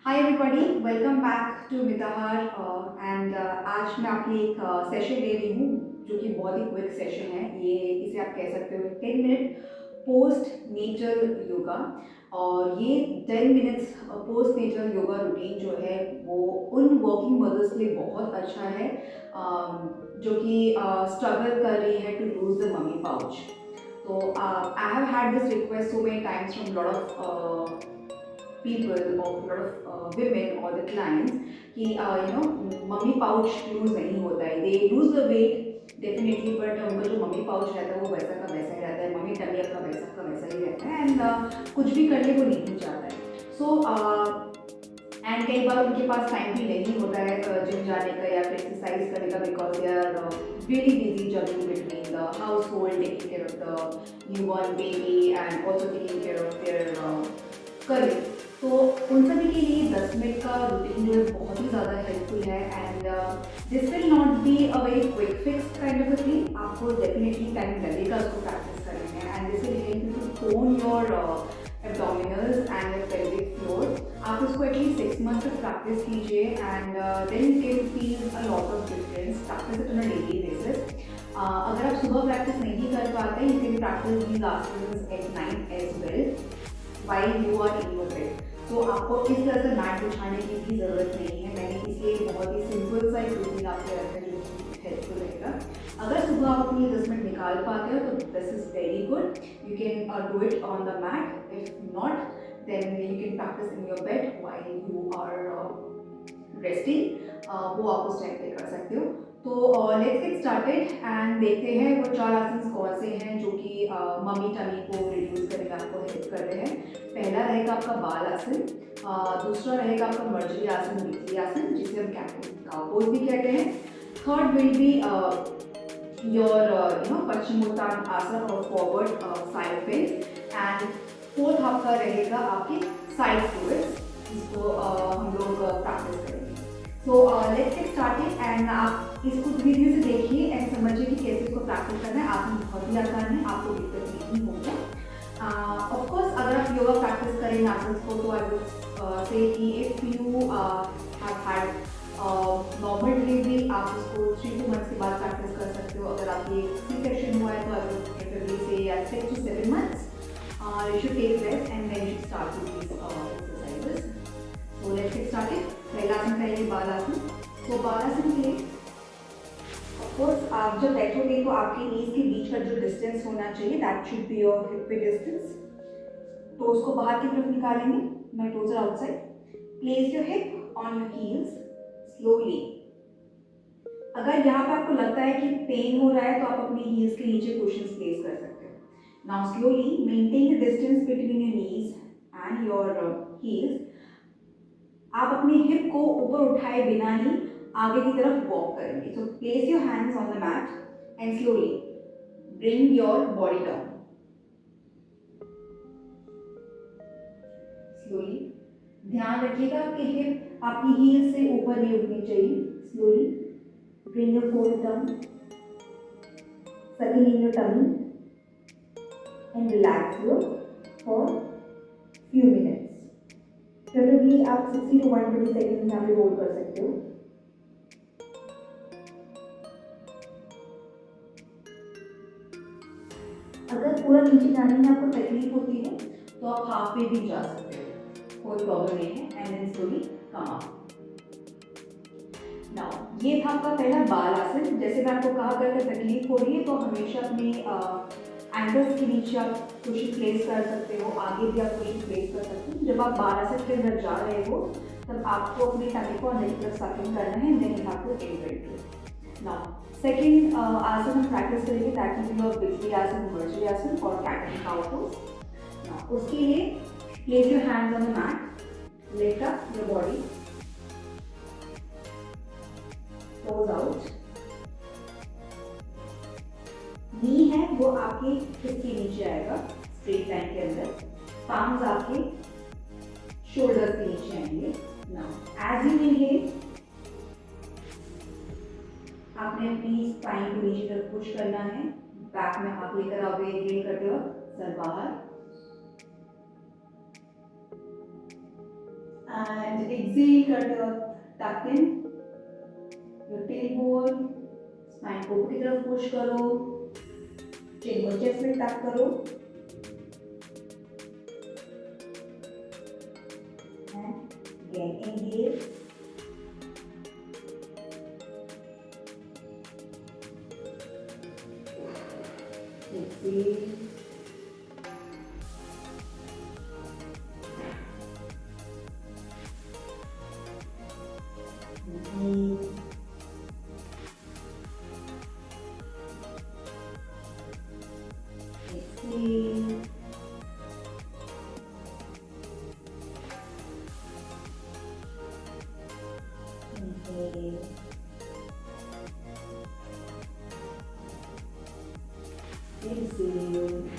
Hi everybody, welcome back to Mitahar and आज मैं आपके एक सेशन ले रही हूँ जो कि बहुत ही क्विक सेशन है। ये इसे आप कह सकते हो 10 मिनट पोस्ट नेचर योगा। और ये 10 minutes post nature yoga routine जो है वो उन वर्किंग मदर्स के लिए बहुत अच्छा है जो कि स्ट्रगल कर रही है to lose the mummy pouch. तो I have had this request so many times from lot of people or lot of women or the clients कि मम्मी पाउच लूज नहीं होता है। They lose the weight definitely, but उनका जो mummy pouch रहता है वो वैसा का वैसा ही रहता है, मम्मी टमी आपका वैसा का वैसा ही रहता है एंड कुछ भी कर ले वो नहीं जाता है। सो एंड कई बार उनके पास टाइम भी नहीं होता है जिम जाने का या फिर एक्सरसाइज करने का, because they are really busy juggling between the household, taking care of the newborn baby and also taking care of their career. तो उन सभी के लिए 10 मिनट का रूटीन जो है बहुत ही ज़्यादा हेल्पफुल है and this will not be a very quick fix kind of a thing. आपको डेफिनेटली टाइम लगेगा उसको प्रैक्टिस करने में and this will help you to tone your abdominals and your pelvic floor. आप उसको एटलीस्ट 6 मंथ्स तक practice कीजिए and then you can feel a lot of difference. Practise it on a daily basis. अगर आप सुबह practice नहीं कर पाते, you can practice these asanas at night as well while you are in your bed। तो आपको इस तरह से मैट बिछाने की भी ज़रूरत नहीं है। मैंने इसलिए बहुत ही सिंपल सा एक रूटीन आपके रखा है जो कि हेल्पफुल रहेगा। अगर सुबह आप अपनी 10 मिनट निकाल पाते हो तो this is very good, you can do it on the mat. If not then you can practise in your bed while you are resting. वो आप उस टाइम पे कर सकते हो। तो लेट्स गेट स्टार्टेड एंड देखते हैं वो 4 आसन कौन से हैं जो कि मम्मी टमी को रिड्यूस करने में आपको हेल्प कर रहे हैं। पहला रहेगा आपका बाल आसन, दूसरा रहेगा आपका मर्जरी आसन, बिजली आसन जिसे हम काउपोज भी कहते हैं। Third will be your Paschimottan आसन और forward side face and fourth आपका रहेगा आपके साइड फ्लोर्स, जिसको हम लोग प्रैक्टिस करेंगे। So let's get started and आप इसको धीरे धीरे से देखिए एंड समझिए कि कैसे इसको प्रैक्टिस करना है। आसन बहुत ही आसान है, आपको दिक्कत नहीं होगा। ऑफ कोर्स अगर आप योगा प्रैक्टिस करें इन आसन्स को तो आई वुड से कि if you have had normal delivery आप इसको 3 to 2 मंथ्स के बाद प्रैक्टिस कर सकते हो। अगर आपकी सी सेक्शन हुआ है तो आई वुड प्रेफरली से 6 to 7 months you should take rest and then you should start with these exercises. So let's get started. पहला आसन करेंगे बाल आसन। तो बाल आसन के लिए ऑफ कोर्स आप जब बैठोगे तो आपके नीज के बीच का जो डिस्टेंस होना चाहिए that should be your hip width distance. Toes को बाहर की तरफ निकालेंगे, my toes are outside. Place your hip on your heels slowly. अगर यहाँ पर आपको लगता है कि पेन हो रहा है तो आप अपनी हील्स के नीचे कुशन्स प्लेस कर सकते हो। Now slowly maintain the distance between your knees and your heels. आप अपनी हिप को ऊपर उठाए बिना ही आगे की तरफ वॉक करेंगे। So place your hands on the mat and slowly bring your body down. Slowly ध्यान रखिएगा कि हिप आपकी हील से ऊपर नहीं उठनी चाहिए। Slowly bring your forehead down, sucking in your tummy and relax here for few minutes. Preferably आप 60 to 120 सेकेंड यहाँ पे होल्ड कर सकते हो। अगर पूरा नीचे जाने में आपको तकलीफ होती है तो आप हाफ वे भी जा सकते हो, कोई प्रॉब्लम नहीं है। And then slowly come up. Now ये था आपका पहला बाल आसन। जैसे मैं आपको कहा अगर तकलीफ हो रही है तो हमेशा अपने एंकल्स के नीचे आप कुशन प्लेस कर सकते हो, आगे भी आप कुशन प्लेस कर सकते हो। जब आप बाल आसन के अंदर जा रहे हो तब आपको अपने टमी को अंदर की तरफ सकिंग करना है, then you have to invent. Now second आसन हम प्रैक्टिस करेंगे दैट विल बी योर बिजली आसन, मर्जरी आसन और cat and cow pose. Now उसके लिए place your hands on the mat, lift up your body, toes out. Knee है वो आपके हिप के नीचे आएगा स्ट्रेट लाइन के अंदर, पाम्स आपके शोल्डर्स के नीचे आएंगे। नाउ एज यू इनहेल आपने अपनी स्पाइन को नीचे तरफ पुश करना है, बैक में हाथ लेकर आओगे इनहेल करते वक्त, सर बाहर। and exhale, cut your tuck in your tailbone, spine को ऊपर की तरफ पुश करो, chin को chest में टक करो and again inhale, exhale, inhale, exhale, inhale, exhale,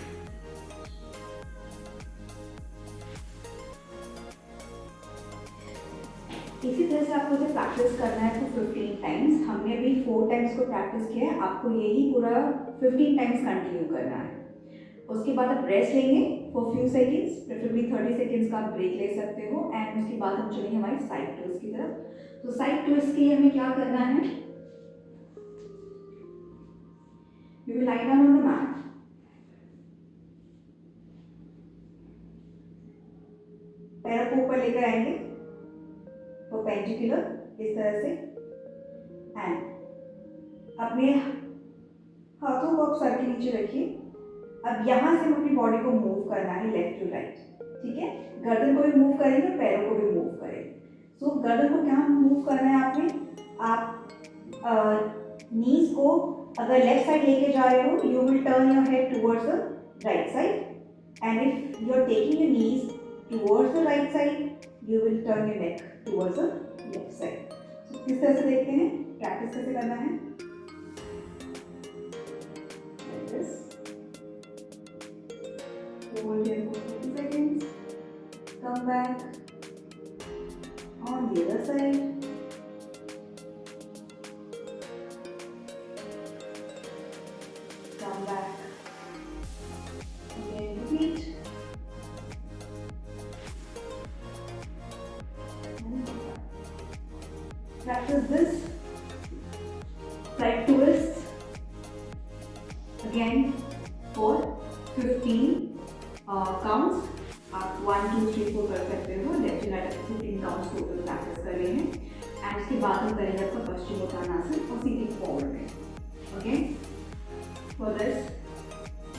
इसी तरह से आपको जब प्रैक्टिस करना है तो 15 टाइम्स, हमने अभी 4 टाइम्स को प्रैक्टिस किया है, आपको यही पूरा 15 टाइम्स कंटिन्यू करना है। उसके बाद आप रेस्ट लेंगे for few seconds, preferably 30 seconds का आप ब्रेक ले सकते हो एंड उसके बाद हम चलेंगे हमारी साइड ट्विस्ट की तरफ। तो साइड ट्विस्ट के लिए हमें क्या करना है, you will lie down on the mat, पैर को ऊपर लेकर आएंगे परपेंडिकुलर इस तरह से एंड अपने हाथों को आप सर के नीचे रखिए। अब यहाँ से हम अपनी बॉडी को मूव करना है लेफ्ट टू राइट, ठीक है। गर्दन को भी मूव करेंगे, पैरों को भी मूव करेंगे। सो गर्दन को क्या मूव करना है आपने, आप नीज को अगर लेफ्ट साइड लेके जा रहे हो, you will turn your head towards the right side and if you are taking your knees towards the right side, you will turn your neck towards the left side. So किस तरह से देखते हैं, practice कैसे करना है, like this, hold here for 30 seconds, come back on the other side, come back, again repeat. Practice this side twist again for 15 counts. आप 1 2 3 4 कर सकते हो, left right 15 counts total practice कर रहे हैं एंड उसके बाद हम करेंगे आपका पश्चिमोत्तानासन और सीधे फॉरवर्ड में। ओके, फॉर दिस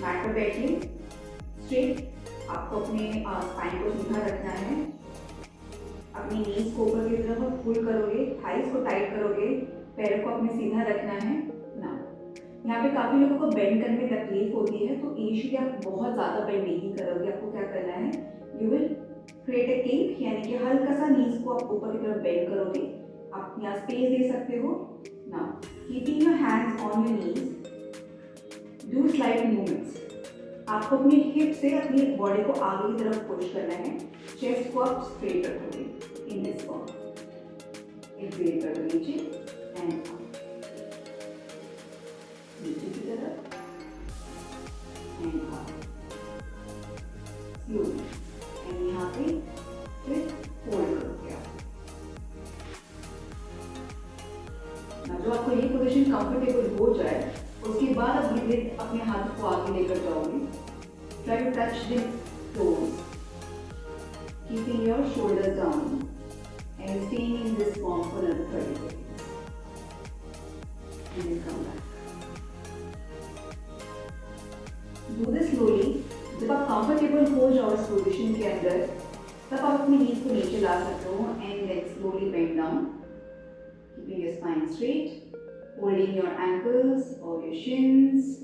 मैट पर बैठिए स्ट्रेट, आपको अपने स्पाइन को सीधा रखना है, अपनी नीज को ऊपर की तरफ पुल करोगे, थाइस को टाइट करोगे, पैरों को अपने सीधा रखना है ना। यहाँ पे काफ़ी लोगों को बेंड करने में तकलीफ होती है, तो इनिशियली आप बहुत ज़्यादा बेंड नहीं करोगे। आपको क्या करना है, you will create a kink, यानी कि हल्का सा नीज को आप ऊपर की तरफ बेंड करोगे। आप यहाँ स्पेस दे सकते हो ना, keeping your hands on your knees, do slide movements. आपको अपनी हिप से अपनी बॉडी को आगे की तरफ पुश करना है, चेस्ट को आप स्ट्रेट रखोगे इन दिस फॉर्म, एक्सहेल कर दो नीचे एंड अप, नीचे की तरफ एंड अप स्लोली एंड यहाँ पे फिर होल्ड करोगे आप ना। जो आपको ये पोजीशन कंफर्टेबल हो जाए उसके बाद आप धीरे अपने हाथ को आगे लेकर जाओगे। Try to touch the toes, keeping your shoulders down and staying in this form for another 30 seconds. And then come back. Do this slowly. जब आप कंफर्टेबल हो जाओ इस पोजीशन के अंदर, तब आप अपनी नीज को नीचे ला सकते हो and then slowly bend down, keeping your spine straight, holding your ankles or your shins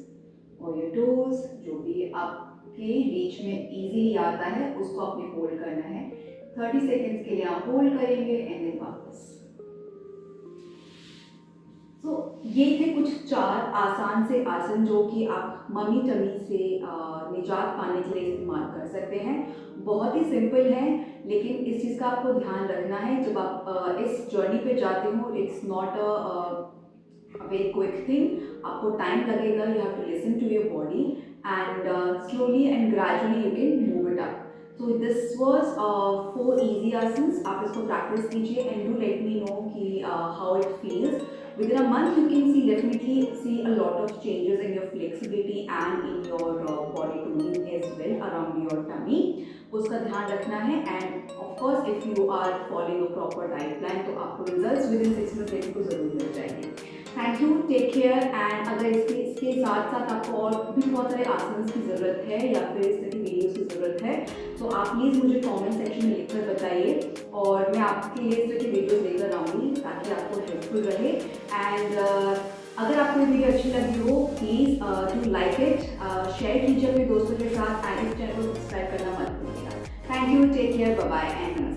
or your toes, जो भी आप के रीच में इजीली आता है उसको आपने होल्ड करना है। 30 सेकेंड्स के लिए आप होल्ड करेंगे एंड देन वापस। सो ये थे कुछ 4 आसान से आसन जो कि आप मम्मी टमी से निजात पाने के लिए इस्तेमाल कर सकते हैं। बहुत ही सिंपल है, लेकिन इस चीज़ का आपको ध्यान रखना है जब आप इस जर्नी पे जाते हो। It's not a very quick thing, आपको टाइम लगेगा, you have to listen to your body and slowly and gradually you can move it up. तो दिस वाज 4 इजी आसन्स. आप इसको प्रैक्टिस कीजिए and do let me know कि how it feels. Within a month, you can definitely see a lot of changes in your flexibility and in your body toning as well around your tummy. उसका ध्यान रखना है and of course if you are following a proper diet plan तो आपको results with in 6 month देखने को जरूर मिल जाएंगे. Thank you, take care. एंड अगर इसके साथ साथ आपको और भी बहुत सारे आसन्स की ज़रूरत है या फिर इस तरह की वीडियोज़ की ज़रूरत है तो आप प्लीज़ मुझे कमेंट सेक्शन में लिखकर बताइए और मैं आपके लिए इस तरह की वीडियोज़ लेकर आऊँगी ताकि आपको हेल्पफुल रहे. एंड अगर आपको ये वीडियो अच्छी लगी हो please do like it, share कीजिए अपने दोस्तों के साथ एंड इस चैनल को सब्सक्राइब करना मत भूलिएगा. Thank you, take care, bye bye and